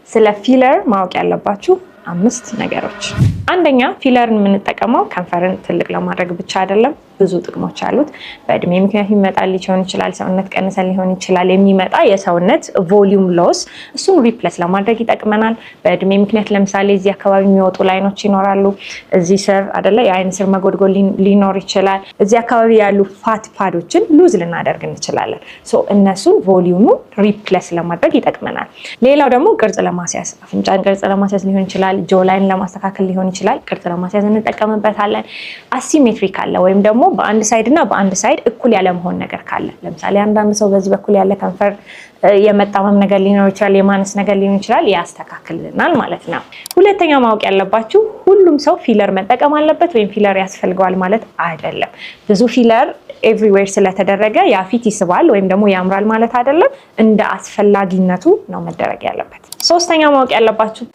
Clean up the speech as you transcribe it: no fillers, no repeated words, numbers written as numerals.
ስለ ፊለር ማወቅ ያለባችሁ 5 ነገሮች። አንደኛ ፊለርን የምንጠቀመው ከንፈርን ትልቅ ለማድረግ ብቻ አይደለም፣ ብዙ ጥቅሞች አሉት። በእድሜ ምክንያት የሚመጣ ሊሆን ይችላል፣ ሰውነት ቀንሰን ሊሆን ይችላል የሚመጣ የሰውነት ቮሊዩም ሎስ፣ እሱን ሪፕሌስ ለማድረግ ይጠቅመናል። በእድሜ ምክንያት ለምሳሌ እዚህ አካባቢ የሚወጡ ላይኖች ይኖራሉ፣ እዚህ ስር አይደለ የአይን ስር መጎድጎድ ሊኖር ይችላል። እዚህ አካባቢ ያሉ ፋት ፓዶችን ሉዝ ልናደርግ እንችላለን። እነሱን ቮሊዩሙ ሪፕሌስ ለማድረግ ይጠቅመናል። ሌላው ደግሞ ቅርጽ ለማስያዝ፣ አፍንጫን ቅርጽ ለማስያዝ ሊሆን ይችላል፣ ጆ ላይን ለማስተካከል ሊሆን ይችላል፣ ቅርጽ ለማስያዝ እንጠቀምበታለን። አሲሜትሪክ አለ ወይም ደግሞ በአንድ ሳይድ እና በአንድ ሳይድ እኩል ያለ መሆን ነገር ካለ፣ ለምሳሌ አንዳንድ ሰው በዚህ በኩል ያለ ከንፈር የመጣመም ነገር ሊኖር ይችላል፣ የማነስ ነገር ሊኖር ይችላል፣ ያስተካክልልናል ማለት ነው። ሁለተኛ ማወቅ ያለባችሁ ሁሉም ሰው ፊለር መጠቀም አለበት ወይም ፊለር ያስፈልገዋል ማለት አይደለም። ብዙ ፊለር ኤቭሪዌር ስለተደረገ ያ ፊት ይስባል ወይም ደግሞ ያምራል ማለት አይደለም። እንደ አስፈላጊነቱ ነው መደረግ ያለበት። ሶስተኛ ማወቅ ያለባችሁ